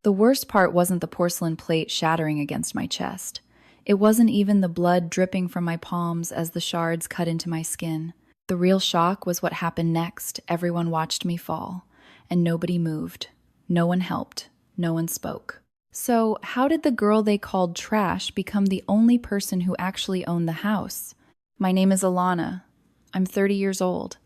The worst part wasn't the porcelain plate shattering against my chest. It wasn't even the blood dripping from my palms as the shards cut into my skin. The real shock was what happened next. Everyone watched me fall, and nobody moved. No one helped. No one spoke. So, how did the girl they called trash become the only person who actually owned the house? My name is Alana. I'm 30 years old,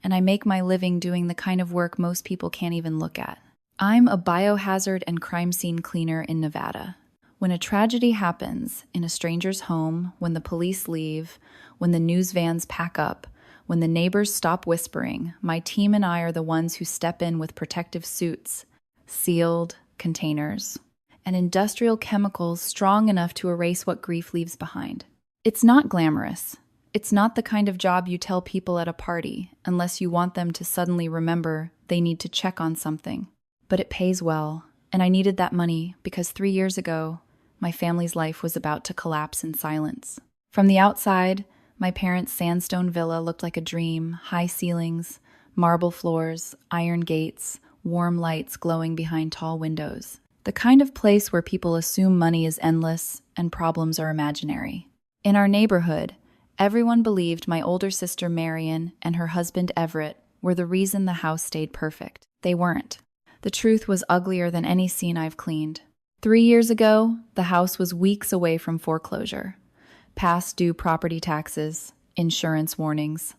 and I make my living doing the kind of work most people can't even look at. I'm a biohazard and crime scene cleaner in Nevada. When a tragedy happens in a stranger's home, when the police leave, when the news vans pack up, when the neighbors stop whispering, my team and I are the ones who step in with protective suits, sealed containers, and industrial chemicals strong enough to erase what grief leaves behind. It's not glamorous. It's not the kind of job you tell people at a party unless you want them to suddenly remember they need to check on something. But it pays well, and I needed that money because 3 years ago, my family's life was about to collapse in silence. From the outside, my parents' sandstone villa looked like a dream: high ceilings, marble floors, iron gates, warm lights glowing behind tall windows. The kind of place where people assume money is endless and problems are imaginary. In our neighborhood, everyone believed my older sister Marion and her husband Everett were the reason the house stayed perfect. They weren't. The truth was uglier than any scene I've cleaned. 3 years ago, the house was weeks away from foreclosure. Past due property taxes, insurance warnings,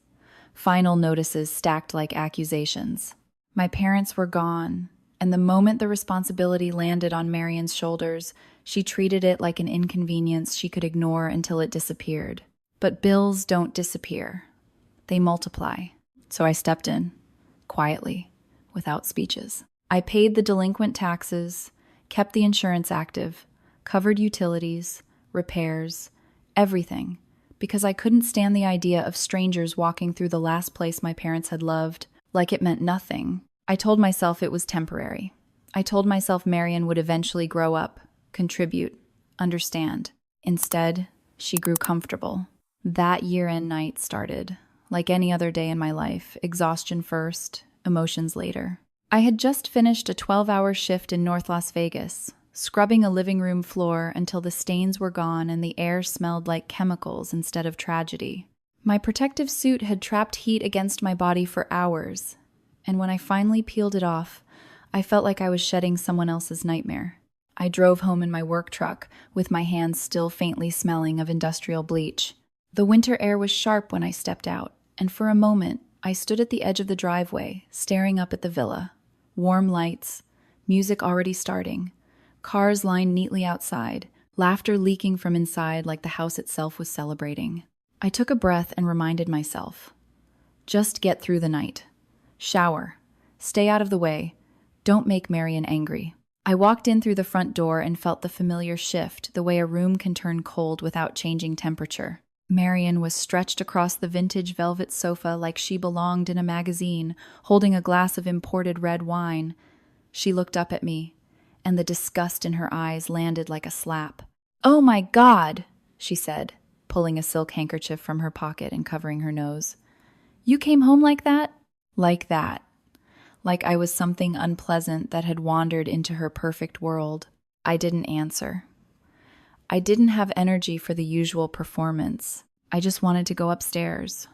final notices stacked like accusations. My parents were gone, and the moment the responsibility landed on Marion's shoulders, she treated it like an inconvenience she could ignore until it disappeared. But bills don't disappear. They multiply. So I stepped in, quietly, without speeches. I paid the delinquent taxes, kept the insurance active, covered utilities, repairs, everything, because I couldn't stand the idea of strangers walking through the last place my parents had loved, like it meant nothing. I told myself it was temporary. I told myself Marion would eventually grow up, contribute, understand. Instead, she grew comfortable. That year-end night started. Like any other day in my life, exhaustion first, emotions later. I had just finished a 12-hour shift in North Las Vegas, scrubbing a living room floor until the stains were gone and the air smelled like chemicals instead of tragedy. My protective suit had trapped heat against my body for hours, and when I finally peeled it off, I felt like I was shedding someone else's nightmare. I drove home in my work truck, with my hands still faintly smelling of industrial bleach. The winter air was sharp when I stepped out, and for a moment, I stood at the edge of the driveway, staring up at the villa. Warm lights, music already starting, cars lined neatly outside, laughter leaking from inside like the house itself was celebrating. I took a breath and reminded myself, just get through the night. Shower. Stay out of the way. Don't make Marion angry. I walked in through the front door and felt the familiar shift, the way a room can turn cold without changing temperature. Marion was stretched across the vintage velvet sofa like she belonged in a magazine, holding a glass of imported red wine. She looked up at me, and the disgust in her eyes landed like a slap. "Oh my God," she said, pulling a silk handkerchief from her pocket and covering her nose. "You came home like that?" Like that. Like I was something unpleasant that had wandered into her perfect world. I didn't answer. I didn't have energy for the usual performance. I just wanted to go upstairs,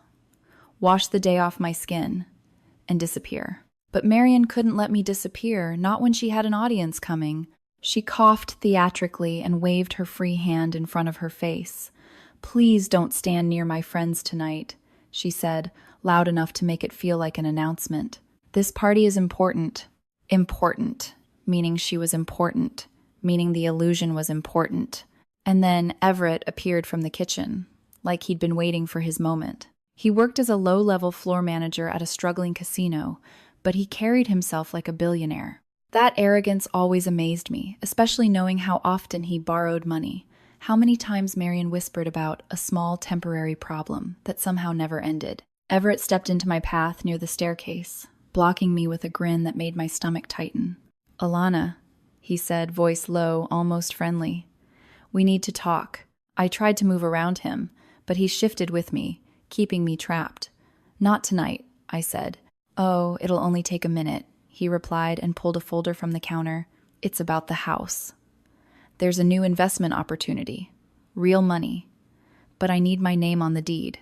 wash the day off my skin, and disappear. But Marion couldn't let me disappear, not when she had an audience coming. She coughed theatrically and waved her free hand in front of her face. "Please don't stand near my friends tonight," she said, loud enough to make it feel like an announcement. "This party is important." Important, meaning she was important, meaning the illusion was important. And then Everett appeared from the kitchen, like he'd been waiting for his moment. He worked as a low-level floor manager at a struggling casino, but he carried himself like a billionaire. That arrogance always amazed me, especially knowing how often he borrowed money. How many times Marion whispered about a small temporary problem that somehow never ended. Everett stepped into my path near the staircase, blocking me with a grin that made my stomach tighten. "Alana," he said, voice low, almost friendly. "We need to talk." I tried to move around him, but he shifted with me, keeping me trapped. "Not tonight," I said. "Oh, it'll only take a minute," he replied and pulled a folder from the counter. It's about the house. There's a new investment opportunity. Real money. But I need my name on the deed.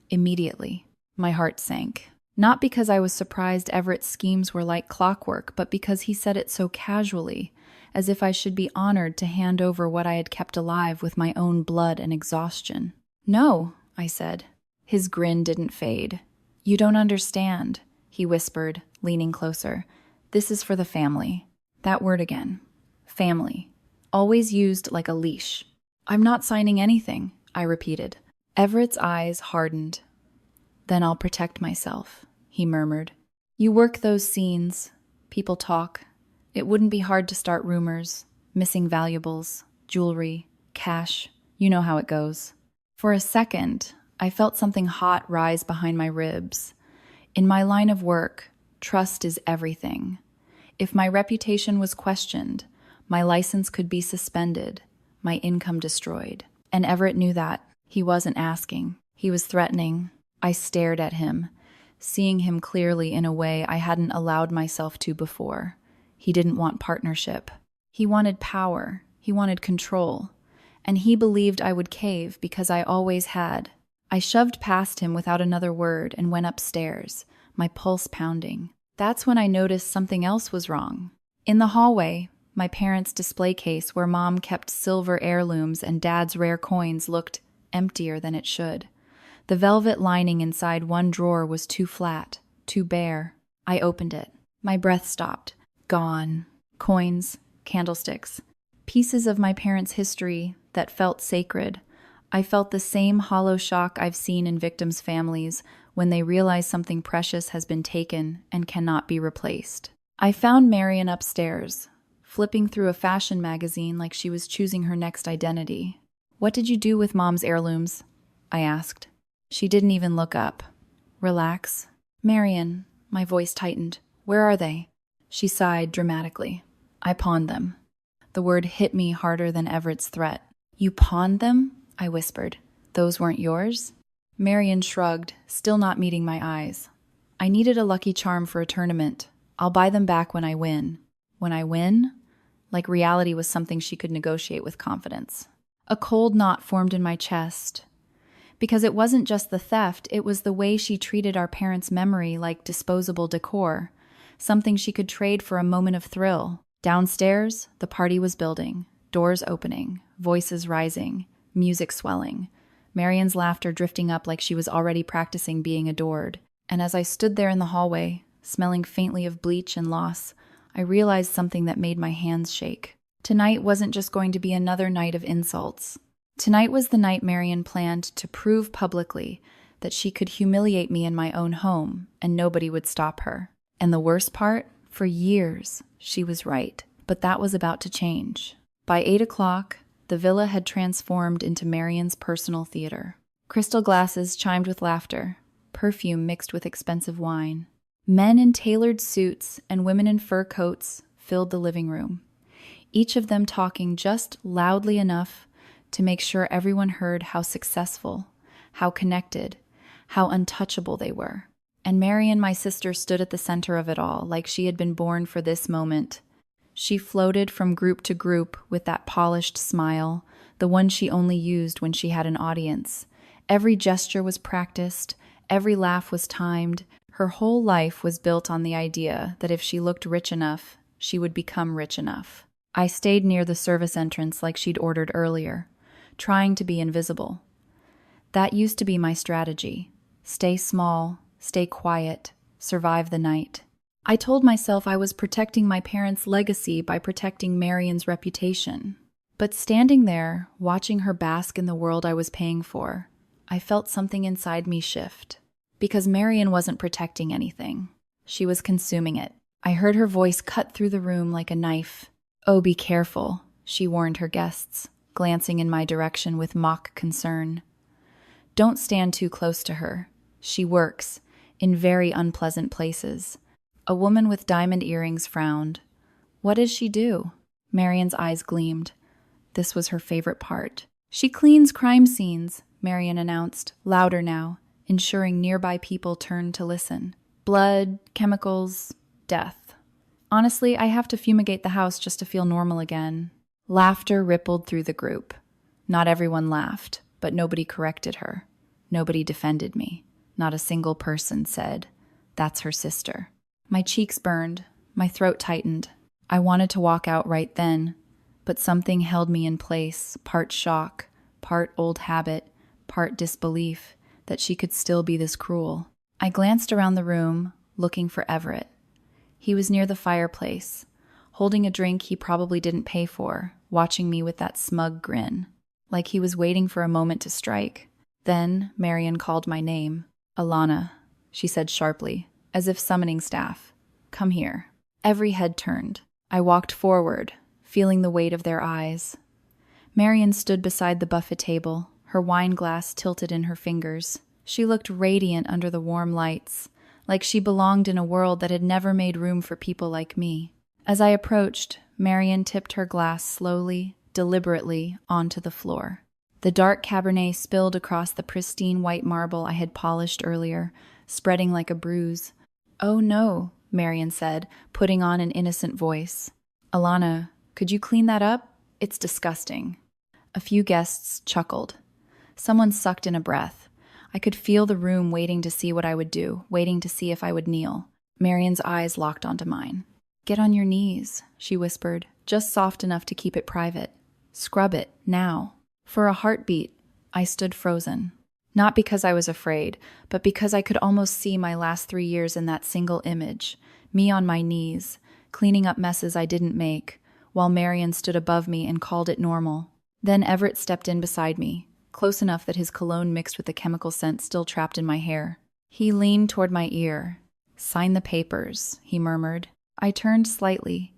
Immediately. My heart sank. Not because I was surprised Everett's schemes were like clockwork, but because he said it so casually, as if I should be honored to hand over what I had kept alive with my own blood and exhaustion. No, I said. His grin didn't fade. You don't understand, he whispered, leaning closer. This is for the family. That word again. Family. Always used like a leash. I'm not signing anything, I repeated. Everett's eyes hardened. Then I'll protect myself, he murmured. You work those scenes. People talk. It wouldn't be hard to start rumors. Missing valuables, jewelry, cash. You know how it goes. For a second, I felt something hot rise behind my ribs. In my line of work, trust is everything. If my reputation was questioned, my license could be suspended, my income destroyed. And Everett knew that. He wasn't asking. He was threatening. I stared at him, seeing him clearly in a way I hadn't allowed myself to before. He didn't want partnership. He wanted power. He wanted control. And he believed I would cave because I always had. I shoved past him without another word and went upstairs, my pulse pounding. That's when I noticed something else was wrong. In the hallway, my parents' display case where Mom kept silver heirlooms and Dad's rare coins looked emptier than it should. The velvet lining inside one drawer was too flat, too bare. I opened it. My breath stopped. Gone. Coins, candlesticks, pieces of my parents' history that felt sacred. I felt the same hollow shock I've seen in victims' families when they realize something precious has been taken and cannot be replaced. I found Marian upstairs, flipping through a fashion magazine like she was choosing her next identity. What did you do with Mom's heirlooms? I asked. She didn't even look up. Relax. Marian, my voice tightened. Where are they? She sighed dramatically. I pawned them. The word hit me harder than Everett's threat. You pawned them? I whispered. Those weren't yours? Marian shrugged, still not meeting my eyes. I needed a lucky charm for a tournament. I'll buy them back when I win. When I win? Like reality was something she could negotiate with confidence. A cold knot formed in my chest. Because it wasn't just the theft, it was the way she treated our parents' memory like disposable decor, something she could trade for a moment of thrill. Downstairs, the party was building, doors opening, voices rising, music swelling, Marian's laughter drifting up like she was already practicing being adored. And as I stood there in the hallway, smelling faintly of bleach and loss, I realized something that made my hands shake. Tonight wasn't just going to be another night of insults. Tonight was the night Marian planned to prove publicly that she could humiliate me in my own home and nobody would stop her. And the worst part, for years, she was right. But that was about to change. By 8 o'clock, the villa had transformed into Marian's personal theater. Crystal glasses chimed with laughter, perfume mixed with expensive wine. Men in tailored suits and women in fur coats filled the living room, each of them talking just loudly enough to make sure everyone heard how successful, how connected, how untouchable they were. And Marian, my sister, stood at the center of it all, like she had been born for this moment. She floated from group to group with that polished smile, the one she only used when she had an audience. Every gesture was practiced, every laugh was timed. Her whole life was built on the idea that if she looked rich enough, she would become rich enough. I stayed near the service entrance like she'd ordered earlier, trying to be invisible. That used to be my strategy. Stay small, stay quiet, survive the night. I told myself I was protecting my parents' legacy by protecting Marian's reputation. But standing there, watching her bask in the world I was paying for, I felt something inside me shift. Because Marian wasn't protecting anything. She was consuming it. I heard her voice cut through the room like a knife. Oh, be careful, she warned her guests, glancing in my direction with mock concern. Don't stand too close to her. She works in very unpleasant places. A woman with diamond earrings frowned. What does she do? Marian's eyes gleamed. This was her favorite part. She cleans crime scenes, Marian announced, louder now, ensuring nearby people turned to listen. Blood, chemicals, death. Honestly, I have to fumigate the house just to feel normal again. Laughter rippled through the group. Not everyone laughed, but nobody corrected her. Nobody defended me. Not a single person said, "That's her sister." My cheeks burned. My throat tightened. I wanted to walk out right then, but something held me in place, part shock, part old habit, part disbelief that she could still be this cruel. I glanced around the room, looking for Everett. He was near the fireplace, holding a drink he probably didn't pay for, watching me with that smug grin, like he was waiting for a moment to strike. Then Marion called my name. "Alana," she said sharply, as if summoning staff. "Come here." Every head turned. I walked forward, feeling the weight of their eyes. Marion stood beside the buffet table, her wine glass tilted in her fingers. She looked radiant under the warm lights, like she belonged in a world that had never made room for people like me. As I approached, Marion tipped her glass slowly, deliberately, onto the floor. The dark Cabernet spilled across the pristine white marble I had polished earlier, spreading like a bruise. "Oh no," Marion said, putting on an innocent voice. "Alana, could you clean that up? It's disgusting." A few guests chuckled. Someone sucked in a breath. I could feel the room waiting to see what I would do, waiting to see if I would kneel. Marion's eyes locked onto mine. "Get on your knees," she whispered, just soft enough to keep it private. "Scrub it, now." For a heartbeat, I stood frozen. Not because I was afraid, but because I could almost see my last 3 years in that single image, me on my knees, cleaning up messes I didn't make, while Marion stood above me and called it normal. Then Everett stepped in beside me, close enough that his cologne mixed with the chemical scent still trapped in my hair. He leaned toward my ear. "Sign the papers," he murmured. I turned slightly,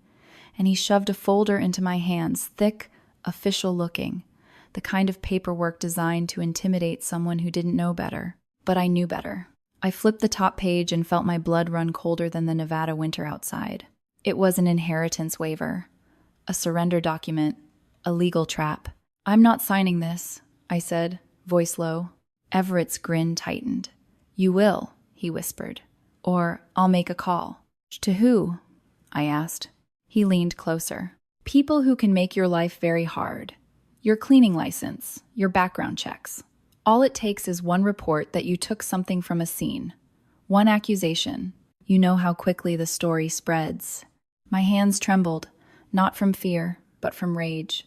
and he shoved a folder into my hands, thick, official-looking, the kind of paperwork designed to intimidate someone who didn't know better. But I knew better. I flipped the top page and felt my blood run colder than the Nevada winter outside. It was an inheritance waiver, a surrender document, a legal trap. "I'm not signing this," I said, voice low. Everett's grin tightened. "You will," he whispered. "Or I'll make a call." "To who?" I asked. He leaned closer. "People who can make your life very hard. Your cleaning license, your background checks. All it takes is one report that you took something from a scene. One accusation. You know how quickly the story spreads." My hands trembled, not from fear, but from rage.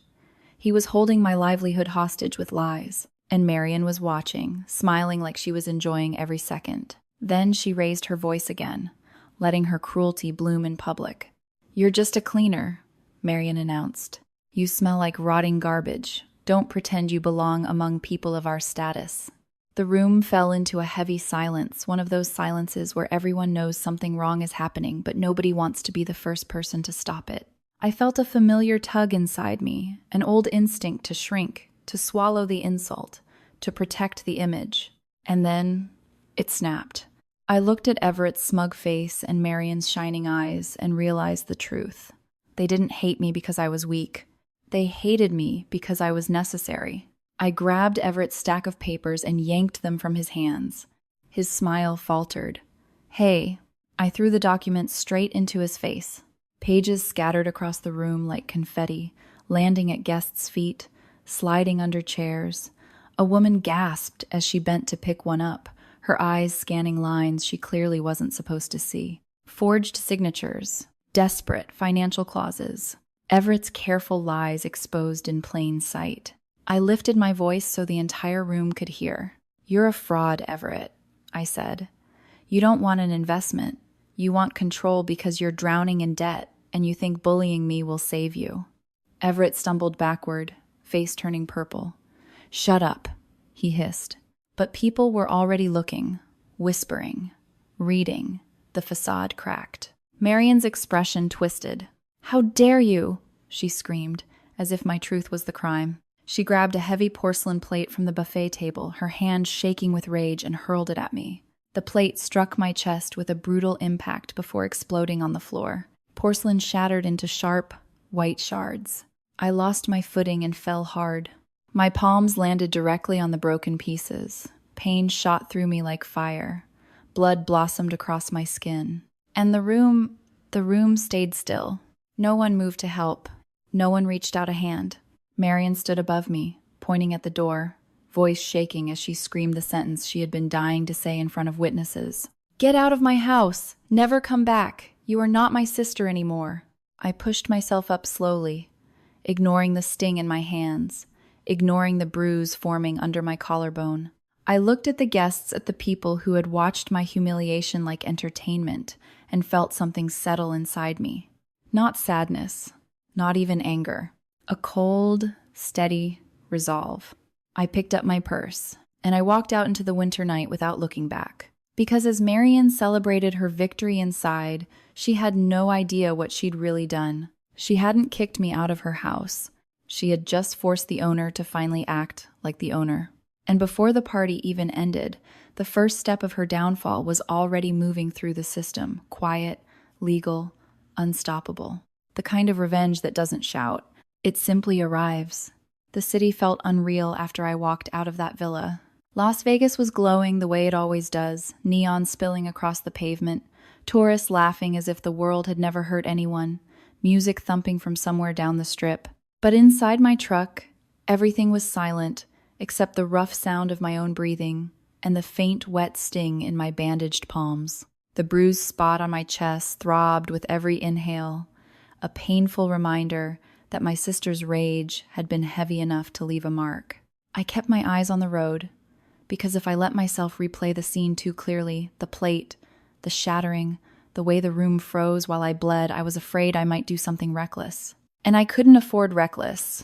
He was holding my livelihood hostage with lies, and Marion was watching, smiling like she was enjoying every second. Then she raised her voice again, letting her cruelty bloom in public. "You're just a cleaner," Marion announced. "You smell like rotting garbage. Don't pretend you belong among people of our status." The room fell into a heavy silence, one of those silences where everyone knows something wrong is happening, but nobody wants to be the first person to stop it. I felt a familiar tug inside me, an old instinct to shrink, to swallow the insult, to protect the image. And then it snapped. I looked at Everett's smug face and Marion's shining eyes and realized the truth. They didn't hate me because I was weak. They hated me because I was necessary. I grabbed Everett's stack of papers and yanked them from his hands. His smile faltered. "Hey," I threw the document straight into his face. Pages scattered across the room like confetti, landing at guests' feet, sliding under chairs. A woman gasped as she bent to pick one up, her eyes scanning lines she clearly wasn't supposed to see. Forged signatures, desperate financial clauses, Everett's careful lies exposed in plain sight. I lifted my voice so the entire room could hear. "You're a fraud, Everett," I said. "You don't want an investment. You want control because you're drowning in debt, and you think bullying me will save you." Everett stumbled backward, face turning purple. "Shut up," he hissed. But people were already looking, whispering, reading. The facade cracked. Marion's expression twisted. "How dare you?" she screamed, as if my truth was the crime. She grabbed a heavy porcelain plate from the buffet table, her hand shaking with rage, and hurled it at me. The plate struck my chest with a brutal impact before exploding on the floor. Porcelain shattered into sharp, white shards. I lost my footing and fell hard. My palms landed directly on the broken pieces. Pain shot through me like fire. Blood blossomed across my skin. And the room, The room stayed still. No one moved to help. No one reached out a hand. Marion stood above me, pointing at the door, voice shaking as she screamed the sentence she had been dying to say in front of witnesses. "Get out of my house! Never come back! You are not my sister anymore." I pushed myself up slowly, ignoring the sting in my hands, ignoring the bruise forming under my collarbone. I looked at the guests, at the people who had watched my humiliation like entertainment, and felt something settle inside me. Not sadness, not even anger. A cold, steady resolve. I picked up my purse, and I walked out into the winter night without looking back. Because as Marion celebrated her victory inside, she had no idea what she'd really done. She hadn't kicked me out of her house. She had just forced the owner to finally act like the owner. And before the party even ended, the first step of her downfall was already moving through the system, quiet, legal, unstoppable. The kind of revenge that doesn't shout. It simply arrives. The city felt unreal after I walked out of that villa. Las Vegas was glowing the way it always does, neon spilling across the pavement, tourists laughing as if the world had never hurt anyone, music thumping from somewhere down the strip. But inside my truck, everything was silent, except the rough sound of my own breathing and the faint, wet sting in my bandaged palms. The bruised spot on my chest throbbed with every inhale, a painful reminder that my sister's rage had been heavy enough to leave a mark. I kept my eyes on the road, because if I let myself replay the scene too clearly, the plate, the shattering, the way the room froze while I bled, I was afraid I might do something reckless. And I couldn't afford reckless.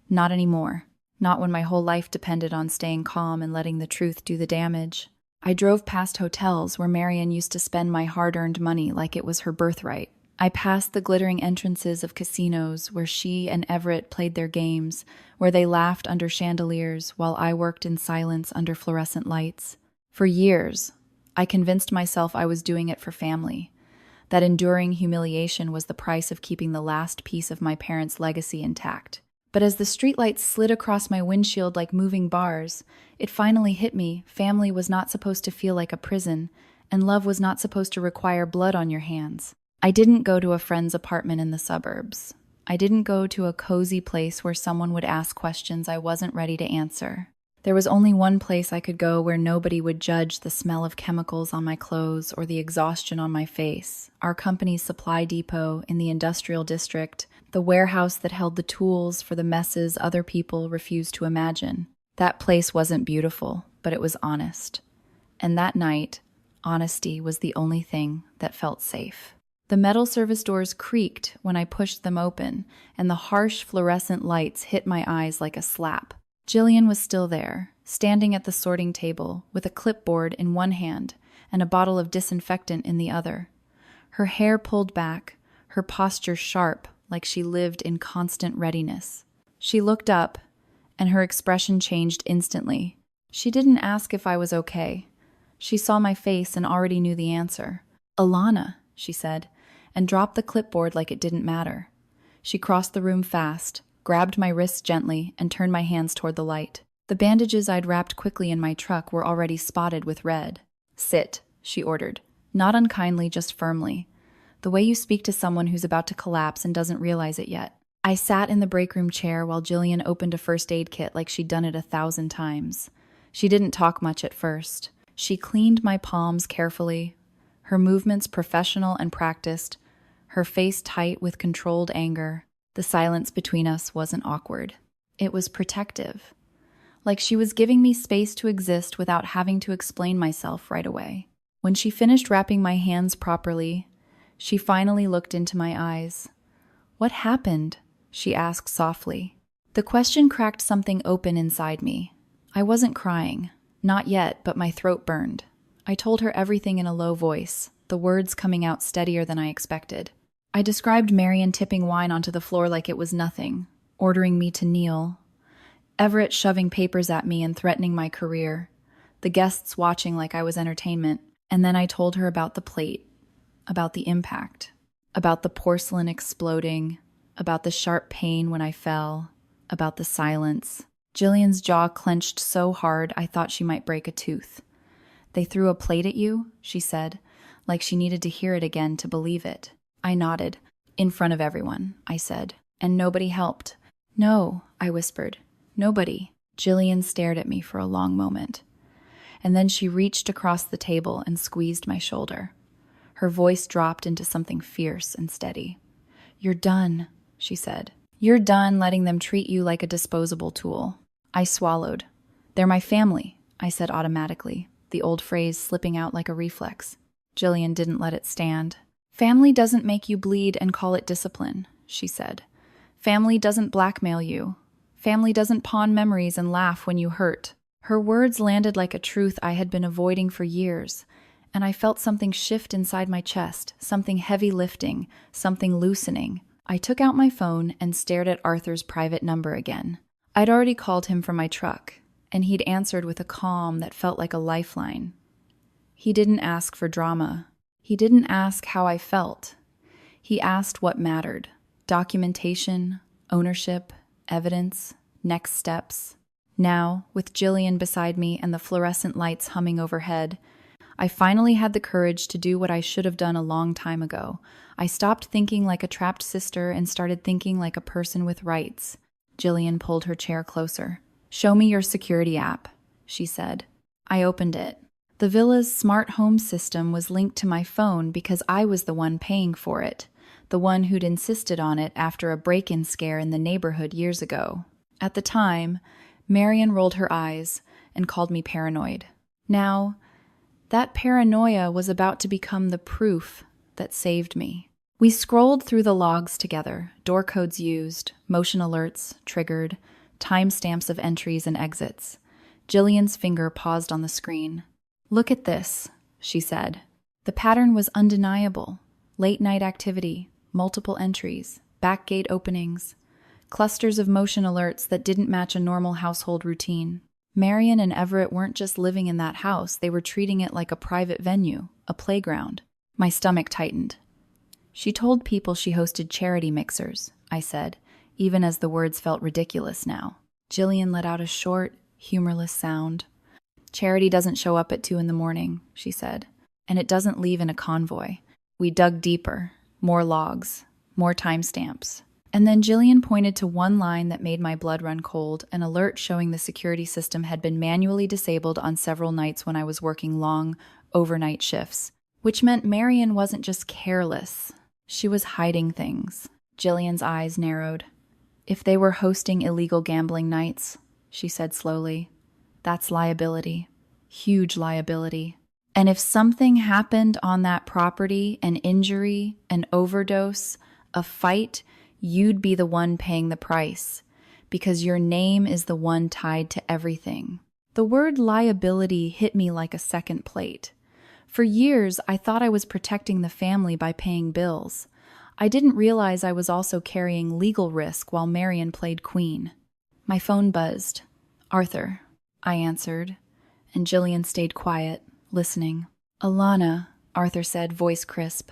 Not anymore. Not when my whole life depended on staying calm and letting the truth do the damage. I drove past hotels where Marion used to spend my hard-earned money like it was her birthright. I passed the glittering entrances of casinos where she and Everett played their games, where they laughed under chandeliers while I worked in silence under fluorescent lights. For years, I convinced myself I was doing it for family, that enduring humiliation was the price of keeping the last piece of my parents' legacy intact. But as the streetlights slid across my windshield like moving bars, it finally hit me: family was not supposed to feel like a prison, and love was not supposed to require blood on your hands. I didn't go to a friend's apartment in the suburbs. I didn't go to a cozy place where someone would ask questions I wasn't ready to answer. There was only one place I could go where nobody would judge the smell of chemicals on my clothes or the exhaustion on my face: our company's supply depot in the industrial district, the warehouse that held the tools for the messes other people refused to imagine. That place wasn't beautiful, but it was honest. And that night, honesty was the only thing that felt safe. The metal service doors creaked when I pushed them open, and the harsh fluorescent lights hit my eyes like a slap. Jillian was still there, standing at the sorting table with a clipboard in one hand and a bottle of disinfectant in the other. Her hair pulled back, her posture sharp, like she lived in constant readiness. She looked up, and her expression changed instantly. She didn't ask if I was okay. She saw my face and already knew the answer. "Alana," she said, and dropped the clipboard like it didn't matter. She crossed the room fast, grabbed my wrists gently, and turned my hands toward the light. The bandages I'd wrapped quickly in my truck were already spotted with red. "Sit," she ordered, not unkindly, just firmly, the way you speak to someone who's about to collapse and doesn't realize it yet. I sat in the break room chair while Jillian opened a first aid kit like she'd done it 1,000 times. She didn't talk much at first. She cleaned my palms carefully, her movements professional and practiced, her face tight with controlled anger. The silence between us wasn't awkward. It was protective, like she was giving me space to exist without having to explain myself right away. When she finished wrapping my hands properly, she finally looked into my eyes. "What happened?" she asked softly. The question cracked something open inside me. I wasn't crying. Not yet, but my throat burned. I told her everything in a low voice, the words coming out steadier than I expected. I described Marion tipping wine onto the floor like it was nothing, ordering me to kneel, Everett shoving papers at me and threatening my career, the guests watching like I was entertainment. And then I told her about the plate, about the impact, about the porcelain exploding, about the sharp pain when I fell, about the silence. Jillian's jaw clenched so hard I thought she might break a tooth. "They threw a plate at you?" she said, like she needed to hear it again to believe it. I nodded. In front of everyone, I said. And nobody helped. No, I whispered. Nobody. Jillian stared at me for a long moment. And then she reached across the table and squeezed my shoulder. Her voice dropped into something fierce and steady. You're done, she said. You're done letting them treat you like a disposable tool. I swallowed. They're my family, I said automatically, the old phrase slipping out like a reflex. Jillian didn't let it stand. Family doesn't make you bleed and call it discipline, she said. Family doesn't blackmail you. Family doesn't pawn memories and laugh when you hurt. Her words landed like a truth I had been avoiding for years, and I felt something shift inside my chest, something heavy lifting, something loosening. I took out my phone and stared at Arthur's private number again. I'd already called him from my truck, and he'd answered with a calm that felt like a lifeline. He didn't ask for drama. He didn't ask how I felt. He asked what mattered. Documentation, ownership, evidence, next steps. Now, with Jillian beside me and the fluorescent lights humming overhead, I finally had the courage to do what I should have done a long time ago. I stopped thinking like a trapped sister and started thinking like a person with rights. Jillian pulled her chair closer. Show me your security app, she said. I opened it. The villa's smart home system was linked to my phone because I was the one paying for it, the one who'd insisted on it after a break-in scare in the neighborhood years ago. At the time, Marion rolled her eyes and called me paranoid. Now, that paranoia was about to become the proof that saved me. We scrolled through the logs together, door codes used, motion alerts triggered, timestamps of entries and exits. Jillian's finger paused on the screen. Look at this, she said. The pattern was undeniable. Late-night activity, multiple entries, back gate openings, clusters of motion alerts that didn't match a normal household routine. Marion and Everett weren't just living in that house, they were treating it like a private venue, a playground. My stomach tightened. She told people she hosted charity mixers, I said, even as the words felt ridiculous now. Jillian let out a short, humorless sound. Charity doesn't show up at 2 a.m, she said, and it doesn't leave in a convoy. We dug deeper, more logs, more timestamps. And then Jillian pointed to one line that made my blood run cold, an alert showing the security system had been manually disabled on several nights when I was working long, overnight shifts, which meant Marion wasn't just careless. She was hiding things. Jillian's eyes narrowed. If they were hosting illegal gambling nights, she said slowly, that's liability. Huge liability. And if something happened on that property, an injury, an overdose, a fight, you'd be the one paying the price, because your name is the one tied to everything. The word liability hit me like a second plate. For years, I thought I was protecting the family by paying bills. I didn't realize I was also carrying legal risk while Marion played queen. My phone buzzed. Arthur, I answered, and Jillian stayed quiet, listening. Alana, Arthur said, voice crisp,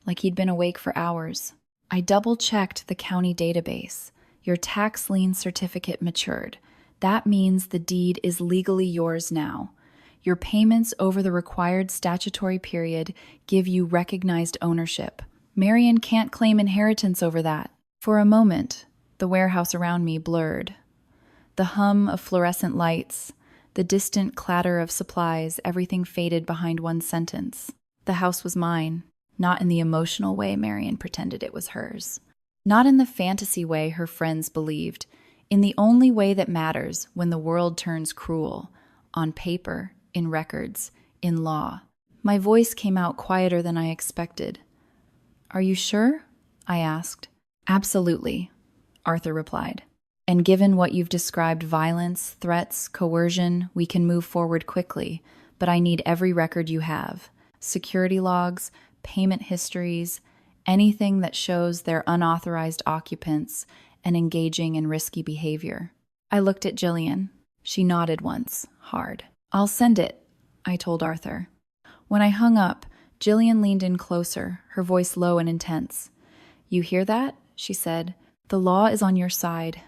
like he'd been awake for hours. I double-checked the county database. Your tax lien certificate matured. That means the deed is legally yours now. Your payments over the required statutory period give you recognized ownership. Marion can't claim inheritance over that. For a moment, the warehouse around me blurred. The hum of fluorescent lights, the distant clatter of supplies, everything faded behind one sentence. The house was mine, not in the emotional way Marion pretended it was hers. Not in the fantasy way her friends believed, in the only way that matters when the world turns cruel, on paper, in records, in law. My voice came out quieter than I expected. Are you sure? I asked. Absolutely, Arthur replied. And given what you've described, violence, threats, coercion, we can move forward quickly, but I need every record you have. Security logs, payment histories, anything that shows their unauthorized occupants and engaging in risky behavior. I looked at Jillian. She nodded once, hard. I'll send it, I told Arthur. When I hung up, Jillian leaned in closer, her voice low and intense. You hear that? She said. The law is on your side.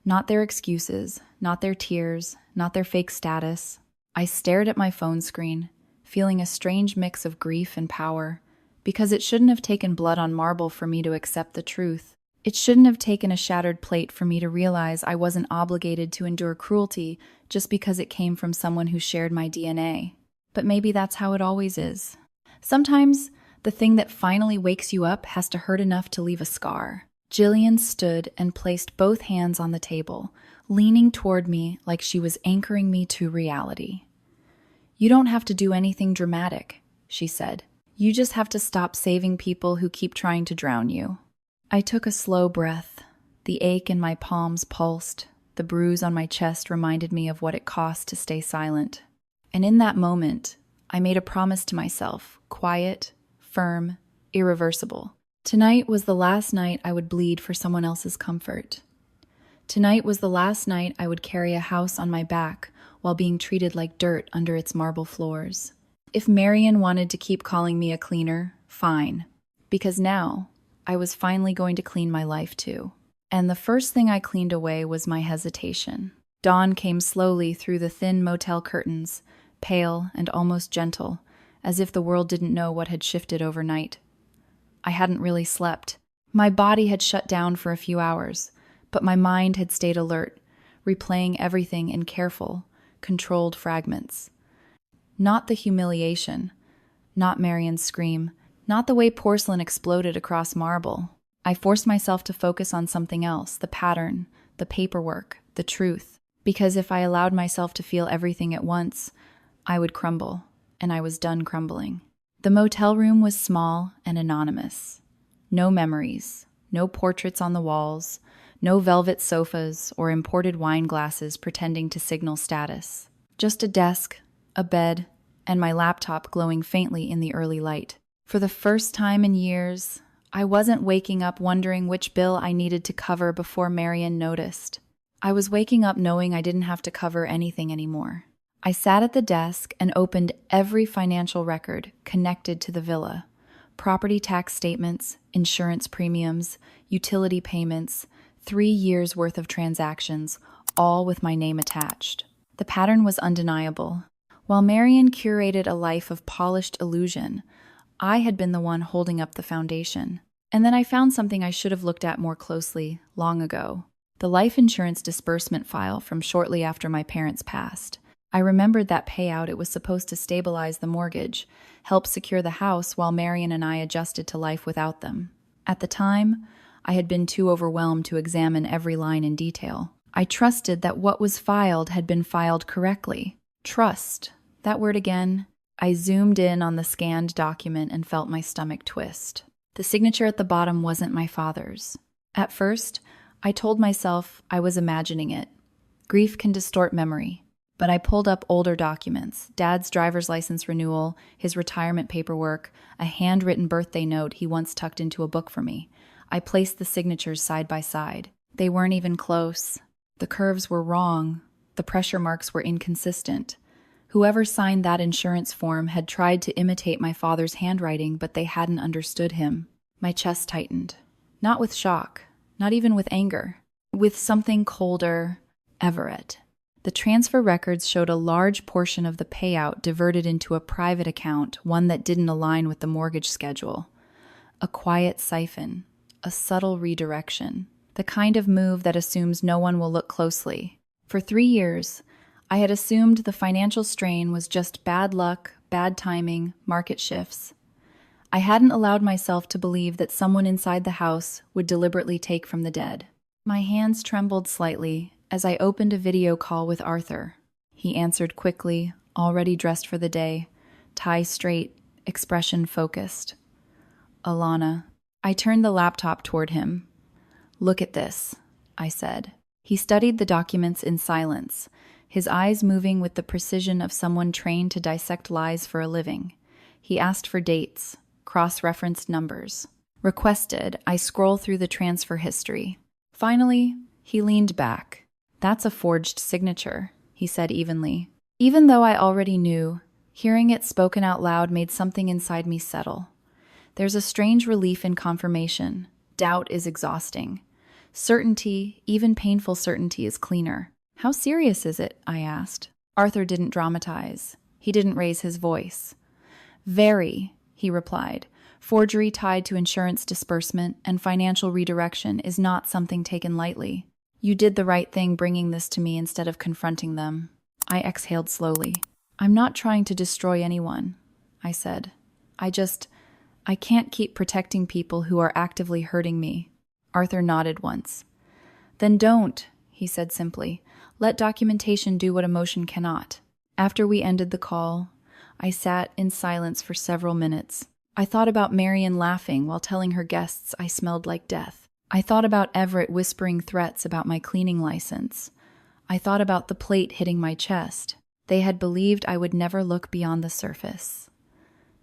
Not their excuses, not their tears, not their fake status. I stared at my phone screen, feeling a strange mix of grief and power. Because it shouldn't have taken blood on marble for me to accept the truth. It shouldn't have taken a shattered plate for me to realize I wasn't obligated to endure cruelty just because it came from someone who shared my DNA. But maybe that's how it always is. Sometimes, the thing that finally wakes you up has to hurt enough to leave a scar. Jillian stood and placed both hands on the table, leaning toward me like she was anchoring me to reality. "You don't have to do anything dramatic," she said. "You just have to stop saving people who keep trying to drown you." I took a slow breath. The ache in my palms pulsed. The bruise on my chest reminded me of what it cost to stay silent. And in that moment, I made a promise to myself, quiet, firm, irreversible. Tonight was the last night I would bleed for someone else's comfort. Tonight was the last night I would carry a house on my back while being treated like dirt under its marble floors. If Marion wanted to keep calling me a cleaner, fine. Because now, I was finally going to clean my life too. And the first thing I cleaned away was my hesitation. Dawn came slowly through the thin motel curtains, pale and almost gentle, as if the world didn't know what had shifted overnight. I hadn't really slept. My body had shut down for a few hours, but my mind had stayed alert, replaying everything in careful, controlled fragments. Not the humiliation, not Marion's scream, not the way porcelain exploded across marble. I forced myself to focus on something else, the pattern, the paperwork, the truth. Because if I allowed myself to feel everything at once, I would crumble, and I was done crumbling. The motel room was small and anonymous. No memories, no portraits on the walls, no velvet sofas or imported wine glasses pretending to signal status. Just a desk, a bed, and my laptop glowing faintly in the early light. For the first time in years, I wasn't waking up wondering which bill I needed to cover before Marion noticed. I was waking up knowing I didn't have to cover anything anymore. I sat at the desk and opened every financial record connected to the villa. Property tax statements, insurance premiums, utility payments, 3 years' worth of transactions, all with my name attached. The pattern was undeniable. While Marion curated a life of polished illusion, I had been the one holding up the foundation. And then I found something I should have looked at more closely long ago. The life insurance disbursement file from shortly after my parents passed. I remembered that payout. It was supposed to stabilize the mortgage, help secure the house while Marion and I adjusted to life without them. At the time, I had been too overwhelmed to examine every line in detail. I trusted that what was filed had been filed correctly. Trust, that word again. I zoomed in on the scanned document and felt my stomach twist. The signature at the bottom wasn't my father's. At first, I told myself I was imagining it. Grief can distort memory. But I pulled up older documents, Dad's driver's license renewal, his retirement paperwork, a handwritten birthday note he once tucked into a book for me. I placed the signatures side by side. They weren't even close. The curves were wrong. The pressure marks were inconsistent. Whoever signed that insurance form had tried to imitate my father's handwriting, but they hadn't understood him. My chest tightened. Not with shock, not even with anger. With something colder, Everett. The transfer records showed a large portion of the payout diverted into a private account, one that didn't align with the mortgage schedule. A quiet siphon, a subtle redirection, the kind of move that assumes no one will look closely. For 3 years, I had assumed the financial strain was just bad luck, bad timing, market shifts. I hadn't allowed myself to believe that someone inside the house would deliberately take from the dead. My hands trembled slightly as I opened a video call with Arthur. He answered quickly, already dressed for the day, tie straight, expression focused. "Alana." I turned the laptop toward him. "Look at this," I said. He studied the documents in silence, his eyes moving with the precision of someone trained to dissect lies for a living. He asked for dates, cross-referenced numbers. Requested, I scroll through the transfer history. Finally, he leaned back. "That's a forged signature," he said evenly. Even though I already knew, hearing it spoken out loud made something inside me settle. There's a strange relief in confirmation. Doubt is exhausting. Certainty, even painful certainty, is cleaner. "How serious is it?" I asked. Arthur didn't dramatize. He didn't raise his voice. "Very," he replied. Forgery tied to insurance disbursement and financial redirection is not something taken lightly. You did the right thing bringing this to me instead of confronting them. I exhaled slowly. I'm not trying to destroy anyone, I said. I can't keep protecting people who are actively hurting me. Arthur nodded once. Then don't, he said simply. Let documentation do what emotion cannot. After we ended the call, I sat in silence for several minutes. I thought about Marian laughing while telling her guests I smelled like death. I thought about Everett whispering threats about my cleaning license. I thought about the plate hitting my chest. They had believed I would never look beyond the surface,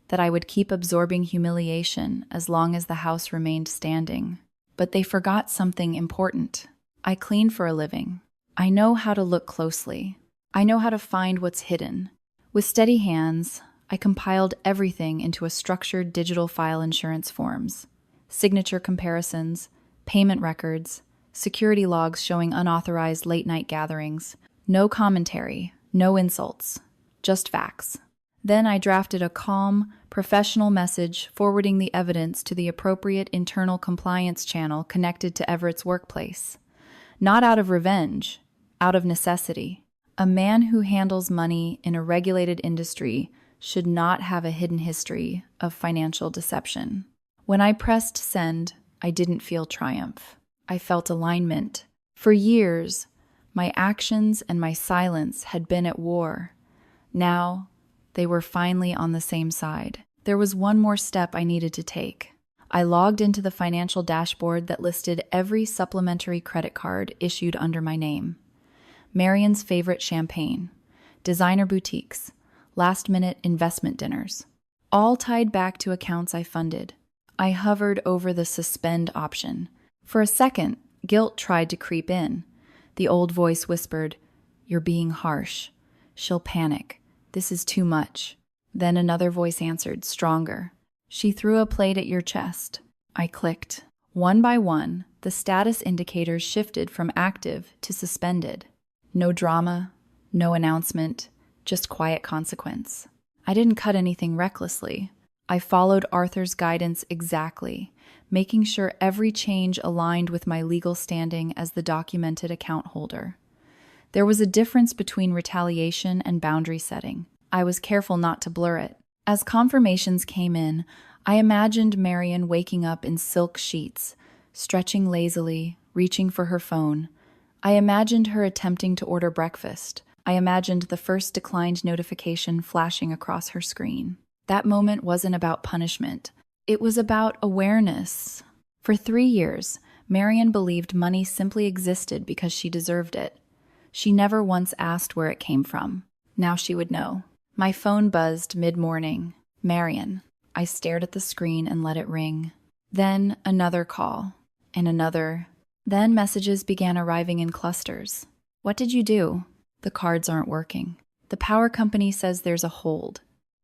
that I would keep absorbing humiliation as long as the house remained standing. But they forgot something important. I clean for a living. I know how to look closely. I know how to find what's hidden. With steady hands, I compiled everything into a structured digital file insurance forms, signature comparisons, payment records, security logs showing unauthorized late-night gatherings. No commentary, no insults, just facts. Then I drafted a calm, professional message forwarding the evidence to the appropriate internal compliance channel connected to Everett's workplace. Not out of revenge, out of necessity. A man who handles money in a regulated industry should not have a hidden history of financial deception. When I pressed send, I didn't feel triumph. I felt alignment. For years, my actions and my silence had been at war. Now, they were finally on the same side. There was one more step I needed to take. I logged into the financial dashboard that listed every supplementary credit card issued under my name. Marian's favorite champagne, designer boutiques, last-minute investment dinners, all tied back to accounts I funded. I hovered over the suspend option. For a second, guilt tried to creep in. The old voice whispered, "You're being harsh. She'll panic. This is too much." Then another voice answered, stronger. "She threw a plate at your chest." I clicked. One by one, the status indicators shifted from active to suspended. No drama, no announcement, just quiet consequence. I didn't cut anything recklessly. I followed Arthur's guidance exactly, making sure every change aligned with my legal standing as the documented account holder. There was a difference between retaliation and boundary setting. I was careful not to blur it. As confirmations came in, I imagined Marian waking up in silk sheets, stretching lazily, reaching for her phone. I imagined her attempting to order breakfast. I imagined the first declined notification flashing across her screen. That moment wasn't about punishment. It was about awareness. For 3 years, Marian believed money simply existed because she deserved it. She never once asked where it came from. Now she would know. My phone buzzed mid-morning. Marian. I stared at the screen and let it ring. Then another call. And another. Then messages began arriving in clusters. "What did you do?" "The cards aren't working." "The power company says there's a hold."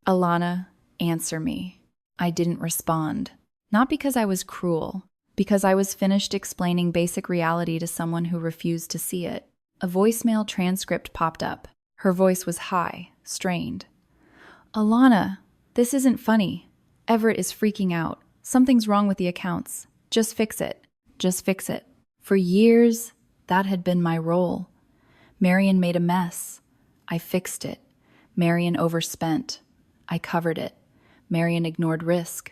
"Alana, answer me." I didn't respond. Not because I was cruel, because I was finished explaining basic reality to someone who refused to see it. A voicemail transcript popped up. Her voice was high, strained. "Alana, this isn't funny. Everett is freaking out. Something's wrong with the accounts. Just fix it. Just fix it." For years, that had been my role. Marian made a mess. I fixed it. Marian overspent. I covered it. Marian ignored risk.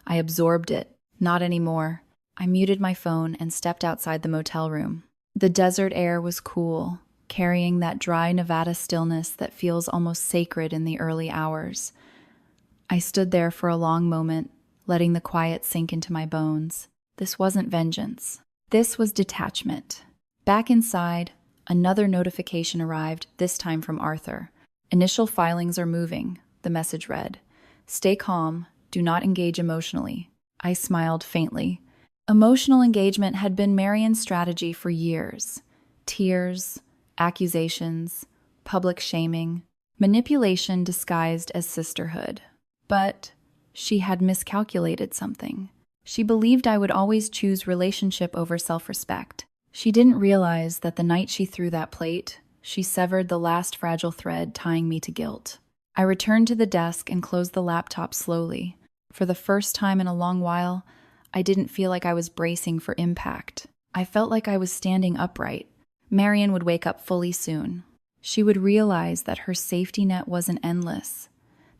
I absorbed it. Not anymore. I muted my phone and stepped outside the motel room. The desert air was cool, carrying that dry Nevada stillness that feels almost sacred in the early hours. I stood there for a long moment, letting the quiet sink into my bones. This wasn't vengeance. This was detachment. Back inside, another notification arrived, this time from Arthur. "Initial filings are moving," the message read. "Stay calm. Do not engage emotionally." I smiled faintly. Emotional engagement had been Marian's strategy for years. Tears, accusations, public shaming, manipulation disguised as sisterhood. But she had miscalculated something. She believed I would always choose relationship over self-respect. She didn't realize that the night she threw that plate, she severed the last fragile thread tying me to guilt. I returned to the desk and closed the laptop slowly. For the first time in a long while, I didn't feel like I was bracing for impact. I felt like I was standing upright. Marion would wake up fully soon. She would realize that her safety net wasn't endless,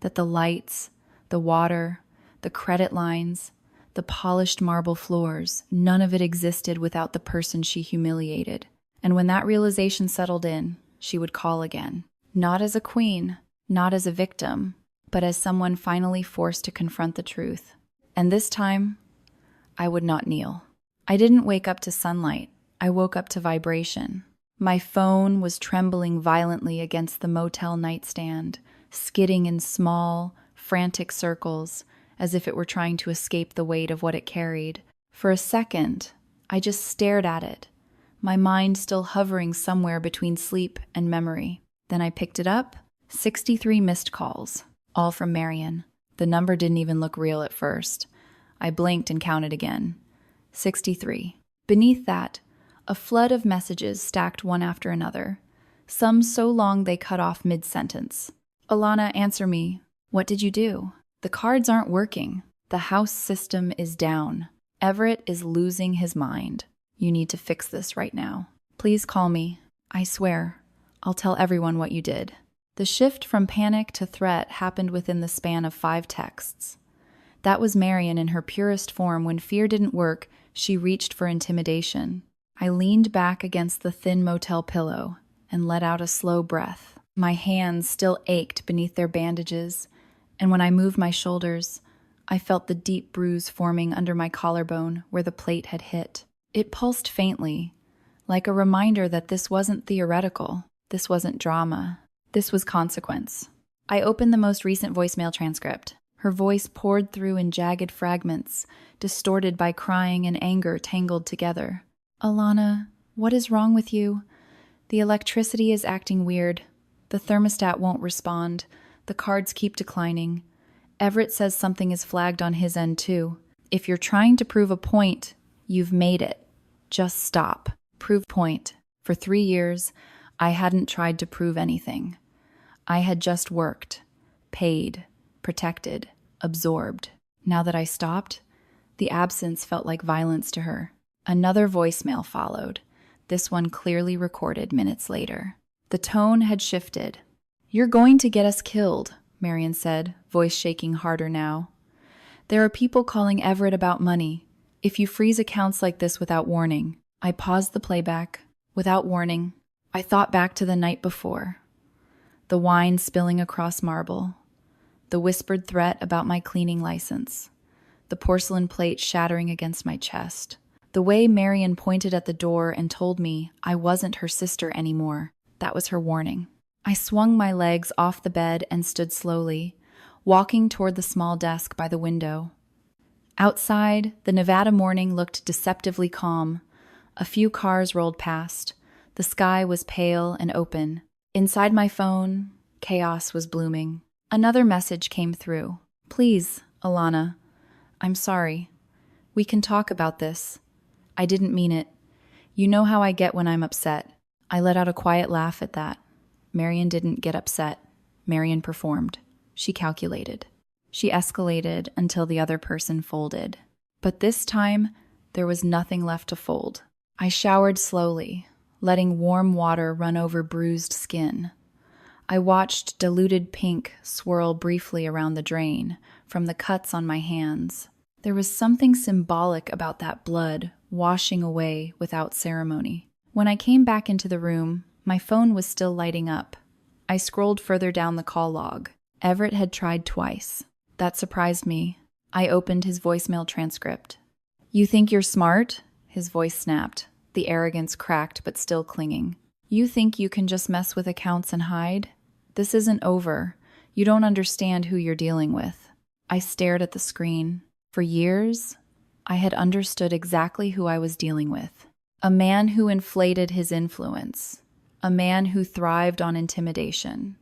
that the lights, the water, the credit lines, the polished marble floors, none of it existed without the person she humiliated. And when that realization settled in, she would call again. Not as a queen, not as a victim, but as someone finally forced to confront the truth. And this time, I would not kneel. I didn't wake up to sunlight. I woke up to vibration. My phone was trembling violently against the motel nightstand, skidding in small, frantic circles, as if it were trying to escape the weight of what it carried. For a second, I just stared at it, my mind still hovering somewhere between sleep and memory. Then I picked it up. 63 missed calls, all from Marion. The number didn't even look real at first. I blinked and counted again. 63. Beneath that, a flood of messages stacked one after another, some so long they cut off mid-sentence. Alana, answer me. What did you do? The cards aren't working. The house system is down. Everett is losing his mind. You need to fix this right now. Please call me. I swear. I'll tell everyone what you did. The shift from panic to threat happened within the span of 5 texts. That was Marion in her purest form. When fear didn't work, she reached for intimidation. I leaned back against the thin motel pillow and let out a slow breath. My hands still ached beneath their bandages, and when I moved my shoulders, I felt the deep bruise forming under my collarbone where the plate had hit. It pulsed faintly, like a reminder that this wasn't theoretical, this wasn't drama, this was consequence. I opened the most recent voicemail transcript. Her voice poured through in jagged fragments, distorted by crying and anger tangled together. Alana, what is wrong with you? The electricity is acting weird. The thermostat won't respond. The cards keep declining. Everett says something is flagged on his end too. If you're trying to prove a point, you've made it. Just stop. Prove point. For 3 years, I hadn't tried to prove anything. I had just worked, paid, protected, absorbed. Now that I stopped, the absence felt like violence to her. Another voicemail followed, this one clearly recorded minutes later. The tone had shifted. You're going to get us killed, Marion said, voice shaking harder now. There are people calling Everett about money. If you freeze accounts like this without warning. I paused the playback. Without warning. I thought back to the night before. The wine spilling across marble. The whispered threat about my cleaning license. The porcelain plate shattering against my chest. The way Marion pointed at the door and told me I wasn't her sister anymore. That was her warning. I swung my legs off the bed and stood slowly, walking toward the small desk by the window. Outside, the Nevada morning looked deceptively calm. A few cars rolled past. The sky was pale and open. Inside my phone, chaos was blooming. Another message came through. Please, Alana. I'm sorry. We can talk about this. I didn't mean it. You know how I get when I'm upset. I let out a quiet laugh at that. Marion didn't get upset. Marion performed. She calculated. She escalated until the other person folded. But this time, there was nothing left to fold. I showered slowly, letting warm water run over bruised skin. I watched diluted pink swirl briefly around the drain from the cuts on my hands. There was something symbolic about that blood washing away without ceremony. When I came back into the room, my phone was still lighting up. I scrolled further down the call log. Everett had tried twice. That surprised me. I opened his voicemail transcript. You think you're smart? His voice snapped, the arrogance cracked but still clinging. You think you can just mess with accounts and hide? This isn't over. You don't understand who you're dealing with. I stared at the screen. For years, I had understood exactly who I was dealing with. A man who inflated his influence. A man who thrived on intimidation.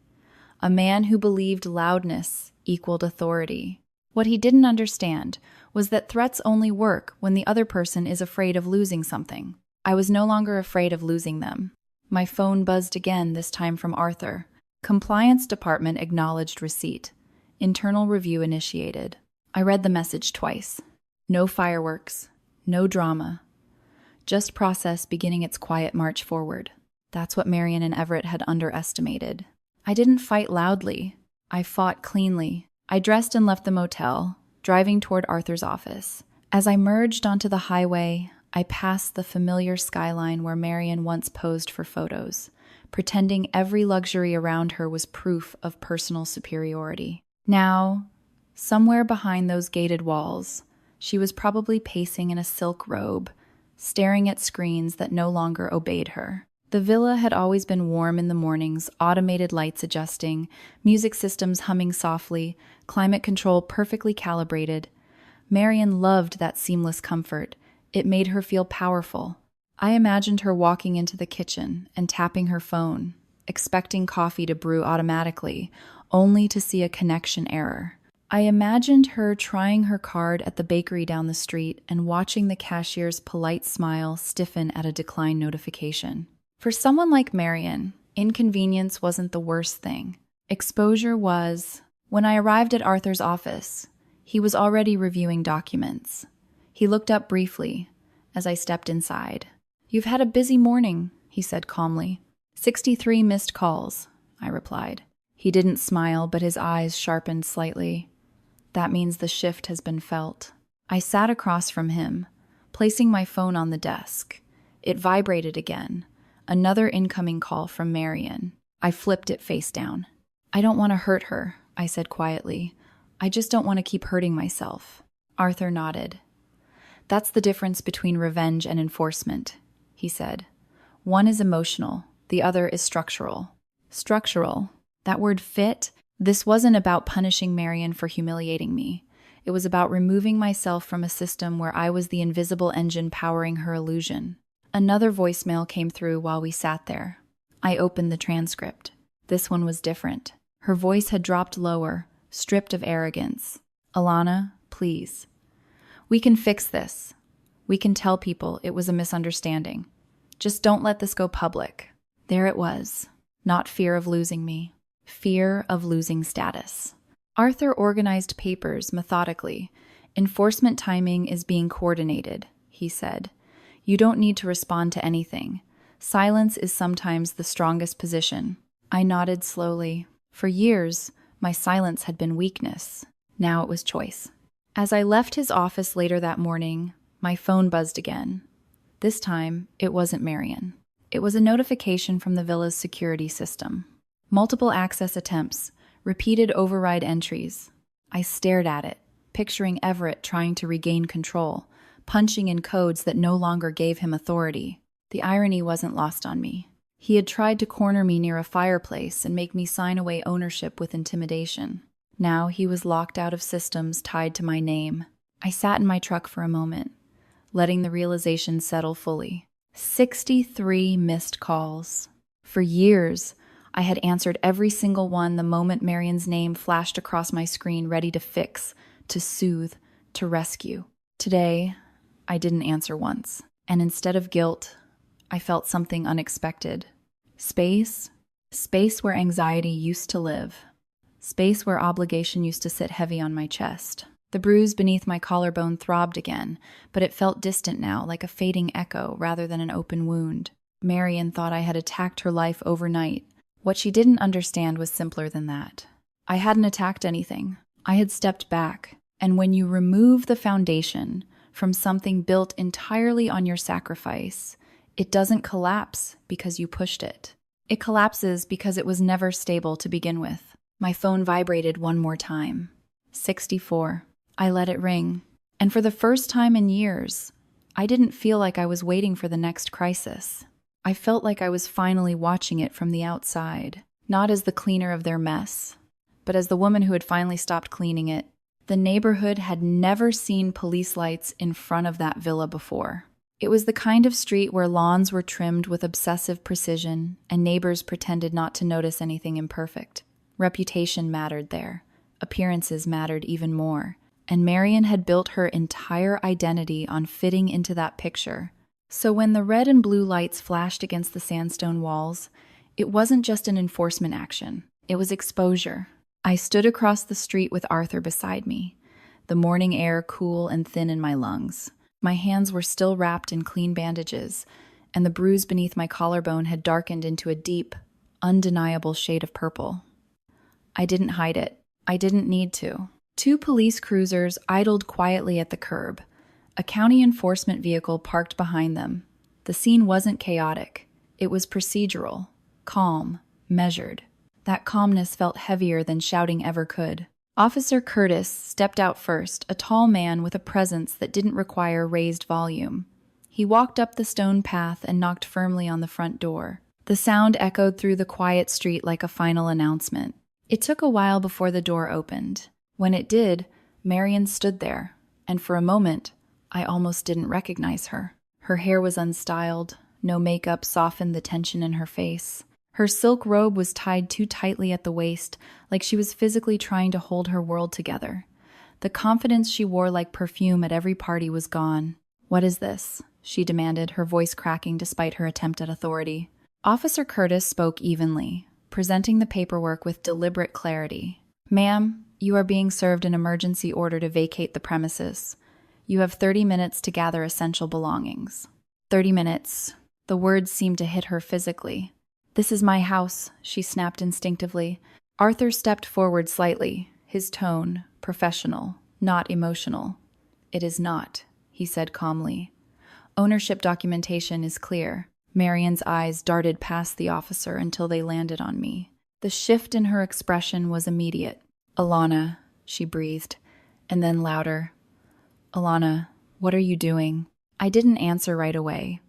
A man who believed loudness equaled authority. What he didn't understand was that threats only work when the other person is afraid of losing something. I was no longer afraid of losing them. My phone buzzed again, this time from Arthur. Compliance Department acknowledged receipt. Internal review initiated. I read the message twice. No fireworks, no drama, just process beginning its quiet march forward. That's what Marion and Everett had underestimated. I didn't fight loudly. I fought cleanly. I dressed and left the motel, driving toward Arthur's office. As I merged onto the highway, I passed the familiar skyline where Marion once posed for photos, pretending every luxury around her was proof of personal superiority. Now, somewhere behind those gated walls, she was probably pacing in a silk robe, staring at screens that no longer obeyed her. The villa had always been warm in the mornings, automated lights adjusting, music systems humming softly, climate control perfectly calibrated. Marion loved that seamless comfort. It made her feel powerful. I imagined her walking into the kitchen and tapping her phone, expecting coffee to brew automatically, only to see a connection error. I imagined her trying her card at the bakery down the street and watching the cashier's polite smile stiffen at a decline notification. For someone like Marion, inconvenience wasn't the worst thing. Exposure was. When I arrived at Arthur's office, he was already reviewing documents. He looked up briefly as I stepped inside. "You've had a busy morning," he said calmly. 63 missed calls, I replied. He didn't smile, but his eyes sharpened slightly. That means the shift has been felt. I sat across from him, placing my phone on the desk. It vibrated again. Another incoming call from Marion. I flipped it face down. "I don't want to hurt her," I said quietly. "I just don't want to keep hurting myself." Arthur nodded. "That's the difference between revenge and enforcement," he said. "One is emotional, the other is structural." Structural. That word fit. This wasn't about punishing Marion for humiliating me. It was about removing myself from a system where I was the invisible engine powering her illusion. Another voicemail came through while we sat there. I opened the transcript. This one was different. Her voice had dropped lower, stripped of arrogance. "Alana, please. We can fix this. We can tell people it was a misunderstanding. Just don't let this go public." There it was. Not fear of losing me. Fear of losing status. Arthur organized papers methodically. "Enforcement timing is being coordinated," he said. "You don't need to respond to anything. Silence is sometimes the strongest position." I nodded slowly. For years, my silence had been weakness. Now it was choice. As I left his office later that morning, my phone buzzed again. This time, it wasn't Marion. It was a notification from the villa's security system. Multiple access attempts, repeated override entries. I stared at it, picturing Everett trying to regain control, punching in codes that no longer gave him authority. The irony wasn't lost on me. He had tried to corner me near a fireplace and make me sign away ownership with intimidation. Now he was locked out of systems tied to my name. I sat in my truck for a moment, letting the realization settle fully. 63 missed calls. For years, I had answered every single one the moment Marion's name flashed across my screen, ready to fix, to soothe, to rescue. Today, I didn't answer once. And instead of guilt, I felt something unexpected. Space. Space where anxiety used to live. Space where obligation used to sit heavy on my chest. The bruise beneath my collarbone throbbed again, but it felt distant now, like a fading echo rather than an open wound. Marion thought I had attacked her life overnight. What she didn't understand was simpler than that. I hadn't attacked anything. I had stepped back. And when you remove the foundation from something built entirely on your sacrifice, it doesn't collapse because you pushed it. It collapses because it was never stable to begin with. My phone vibrated one more time. 64. I let it ring. And for the first time in years, I didn't feel like I was waiting for the next crisis. I felt like I was finally watching it from the outside, not as the cleaner of their mess, but as the woman who had finally stopped cleaning it. The neighborhood had never seen police lights in front of that villa before. It was the kind of street where lawns were trimmed with obsessive precision and neighbors pretended not to notice anything imperfect. Reputation mattered there. Appearances mattered even more. And Marion had built her entire identity on fitting into that picture. So when the red and blue lights flashed against the sandstone walls, it wasn't just an enforcement action. It was exposure. I stood across the street with Arthur beside me. the morning air cool and thin in my lungs. My hands were still wrapped in clean bandages, and the bruise beneath my collarbone had darkened into a deep, undeniable shade of purple. I didn't hide it. I didn't need to. Two police cruisers idled quietly at the curb. A county enforcement vehicle parked behind them. The scene wasn't chaotic. It was procedural, calm, measured. That calmness felt heavier than shouting ever could. Officer Curtis stepped out first, a tall man with a presence that didn't require raised volume. He walked up the stone path and knocked firmly on the front door. The sound echoed through the quiet street like a final announcement. It took a while before the door opened. When it did, Marion stood there, and for a moment, I almost didn't recognize her. Her hair was unstyled, no makeup softened the tension in her face. Her silk robe was tied too tightly at the waist, like she was physically trying to hold her world together. The confidence she wore like perfume at every party was gone. "What is this?" she demanded, her voice cracking despite her attempt at authority. Officer Curtis spoke evenly, presenting the paperwork with deliberate clarity. "Ma'am, you are being served an emergency order to vacate the premises. You have 30 minutes to gather essential belongings." 30 minutes. The words seemed to hit her physically. "This is my house," she snapped instinctively. Arthur stepped forward slightly, his tone professional, not emotional. "It is not," he said calmly. "Ownership documentation is clear." Marion's eyes darted past the officer until they landed on me. The shift in her expression was immediate. "Alana," she breathed, and then louder. "Alana, what are you doing?" I didn't answer right away.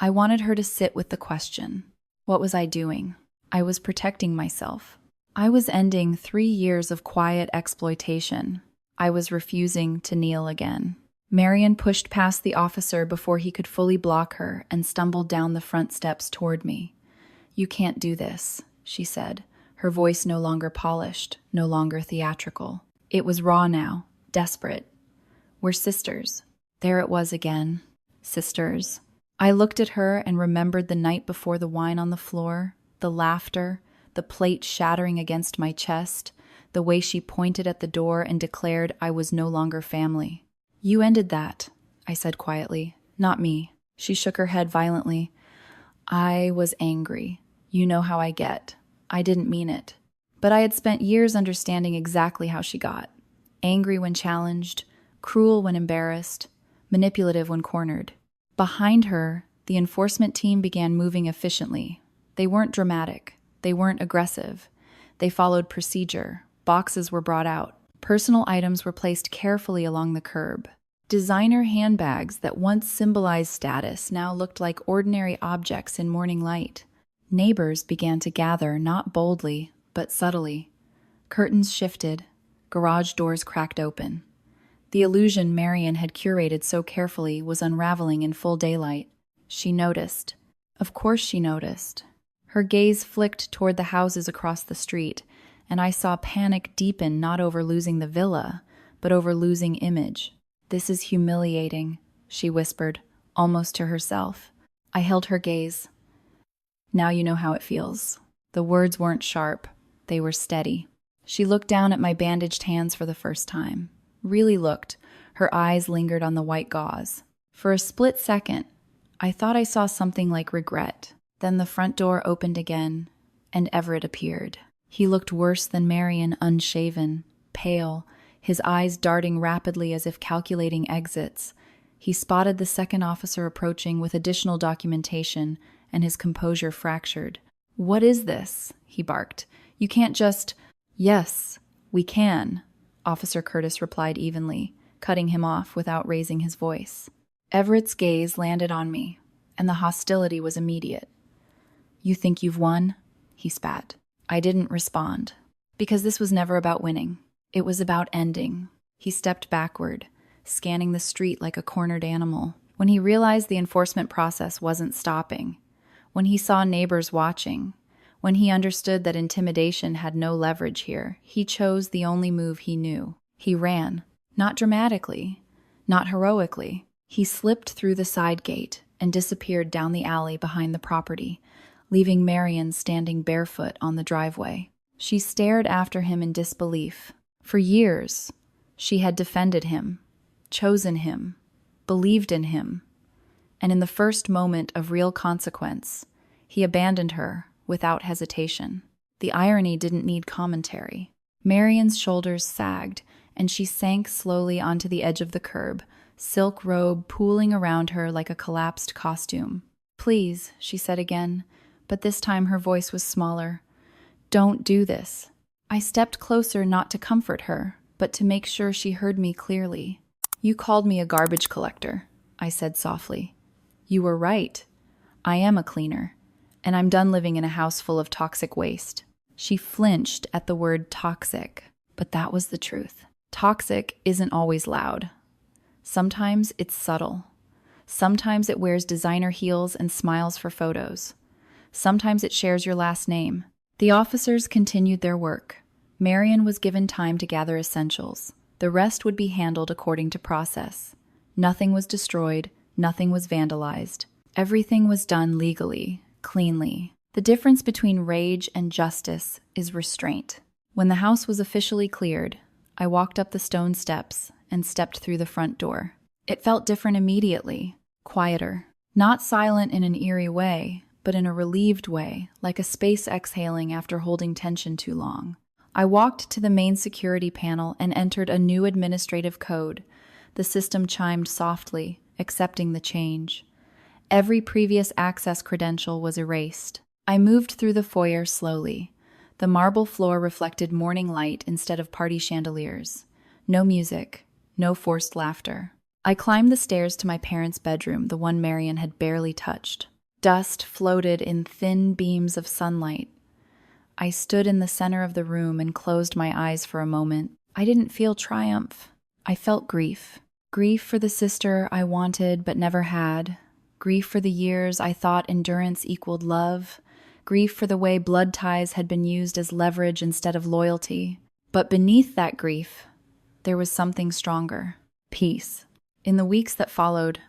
I wanted her to sit with the question. What was I doing? I was protecting myself. I was ending 3 years of quiet exploitation. I was refusing to kneel again. Marion pushed past the officer before he could fully block her and stumbled down the front steps toward me. "You can't do this," she said, her voice no longer polished, no longer theatrical. It was raw now, desperate. "We're sisters." There it was again. Sisters. I looked at her and remembered the night before, the wine on the floor, the laughter, the plate shattering against my chest, the way she pointed at the door and declared I was no longer family. "You ended that," I said quietly. "Not me." She shook her head violently. "I was angry. You know how I get. I didn't mean it." But I had spent years understanding exactly how she got. Angry when challenged, cruel when embarrassed, manipulative when cornered. Behind her, the enforcement team began moving efficiently. They weren't dramatic. They weren't aggressive. They followed procedure. Boxes were brought out. Personal items were placed carefully along the curb. Designer handbags that once symbolized status now looked like ordinary objects in morning light. Neighbors began to gather, not boldly, but subtly. Curtains shifted. Garage doors cracked open. The illusion Marion had curated so carefully was unraveling in full daylight. She noticed. Of course she noticed. Her gaze flicked toward the houses across the street, and I saw panic deepen not over losing the villa, but over losing image. "This is humiliating," she whispered, almost to herself. I held her gaze. "Now you know how it feels." The words weren't sharp. They were steady. She looked down at my bandaged hands for the first time. Really looked. Her eyes lingered on the white gauze. For a split second, I thought I saw something like regret. Then the front door opened again, and Everett appeared. He looked worse than Marion, unshaven, pale, his eyes darting rapidly as if calculating exits. He spotted the second officer approaching with additional documentation, and his composure fractured. "What is this?" he barked. "You can't just—" "Yes, we can," Officer Curtis replied evenly, cutting him off without raising his voice. Everett's gaze landed on me, and the hostility was immediate. "You think you've won?" he spat. I didn't respond, because this was never about winning. It was about ending. He stepped backward, scanning the street like a cornered animal. When he realized the enforcement process wasn't stopping, when he saw neighbors watching, when he understood that intimidation had no leverage here, he chose the only move he knew. He ran, not dramatically, not heroically. He slipped through the side gate and disappeared down the alley behind the property, leaving Marion standing barefoot on the driveway. She stared after him in disbelief. For years, She had defended him, chosen him, believed in him, and in the first moment of real consequence, he abandoned her without hesitation. The irony didn't need commentary. Marian's shoulders sagged, and she sank slowly onto the edge of the curb, silk robe pooling around her like a collapsed costume. "Please," she said again, but this time her voice was smaller. "Don't do this." I stepped closer not to comfort her, but to make sure she heard me clearly. "You called me a garbage collector," I said softly. "You were right. I am a cleaner, and I'm done living in a house full of toxic waste." She flinched at the word toxic, but that was the truth. Toxic isn't always loud. Sometimes it's subtle. Sometimes it wears designer heels and smiles for photos. Sometimes it shares your last name. The officers continued their work. Marian was given time to gather essentials. The rest would be handled according to process. Nothing was destroyed, nothing was vandalized. Everything was done legally, cleanly. The difference between rage and justice is restraint. When the house was officially cleared, I walked up the stone steps and stepped through the front door. It felt different immediately, quieter. Not silent in an eerie way, but in a relieved way, like a space exhaling after holding tension too long. I walked to the main security panel and entered a new administrative code. The system chimed softly, accepting the change. Every previous access credential was erased. I moved through the foyer slowly. The marble floor reflected morning light instead of party chandeliers. No music, no forced laughter. I climbed the stairs to my parents' bedroom, the one Marian had barely touched. Dust floated in thin beams of sunlight. I stood in the center of the room and closed my eyes for a moment. I didn't feel triumph. I felt grief. Grief for the sister I wanted but never had. Grief for the years I thought endurance equaled love. Grief for the way blood ties had been used as leverage instead of loyalty. But beneath that grief, there was something stronger: peace. In the weeks that followed,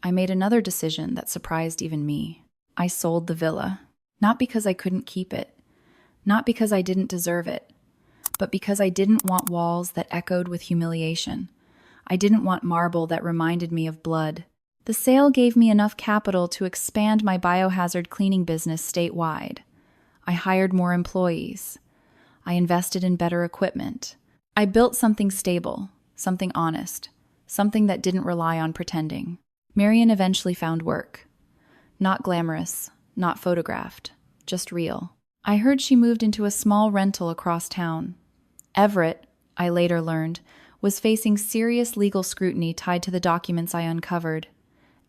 I made another decision that surprised even me. I sold the villa. Not because I couldn't keep it. Not because I didn't deserve it. But because I didn't want walls that echoed with humiliation. I didn't want marble that reminded me of blood. The sale gave me enough capital to expand my biohazard cleaning business statewide. I hired more employees. I invested in better equipment. I built something stable, something honest, something that didn't rely on pretending. Marian eventually found work. Not glamorous, not photographed, just real. I heard she moved into a small rental across town. Everett, I later learned, was facing serious legal scrutiny tied to the documents I uncovered.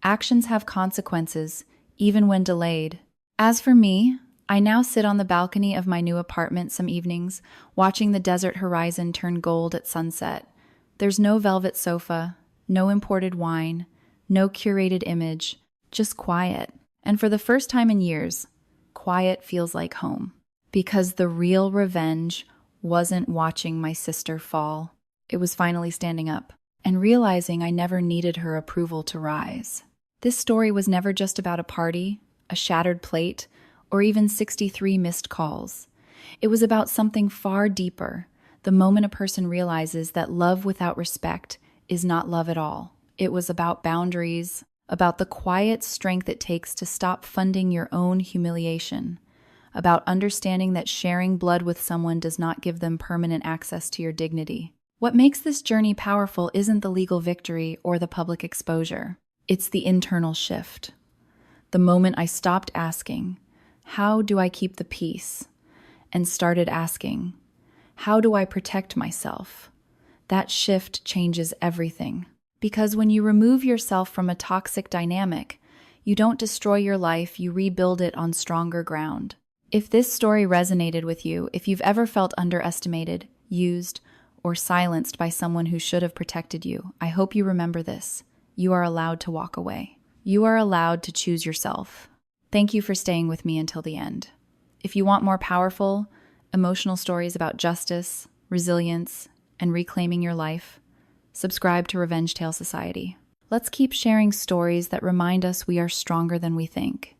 Actions have consequences, even when delayed. As for me, I now sit on the balcony of my new apartment some evenings, watching the desert horizon turn gold at sunset. There's no velvet sofa, no imported wine, no curated image, just quiet. And for the first time in years, quiet feels like home. Because the real revenge wasn't watching my sister fall. It was finally standing up and realizing I never needed her approval to rise. This story was never just about a party, a shattered plate, or even 63 missed calls. It was about something far deeper, the moment a person realizes that love without respect is not love at all. It was about boundaries, about the quiet strength it takes to stop funding your own humiliation, about understanding that sharing blood with someone does not give them permanent access to your dignity. What makes this journey powerful isn't the legal victory or the public exposure. It's the internal shift. The moment I stopped asking, "How do I keep the peace?" and started asking, "How do I protect myself?" That shift changes everything. Because when you remove yourself from a toxic dynamic, you don't destroy your life, you rebuild it on stronger ground. If this story resonated with you, if you've ever felt underestimated, used, or silenced by someone who should have protected you, I hope you remember this. You are allowed to walk away. You are allowed to choose yourself. Thank you for staying with me until the end. If you want more powerful, emotional stories about justice, resilience, and reclaiming your life, subscribe to Revenge Tale Society. Let's keep sharing stories that remind us we are stronger than we think.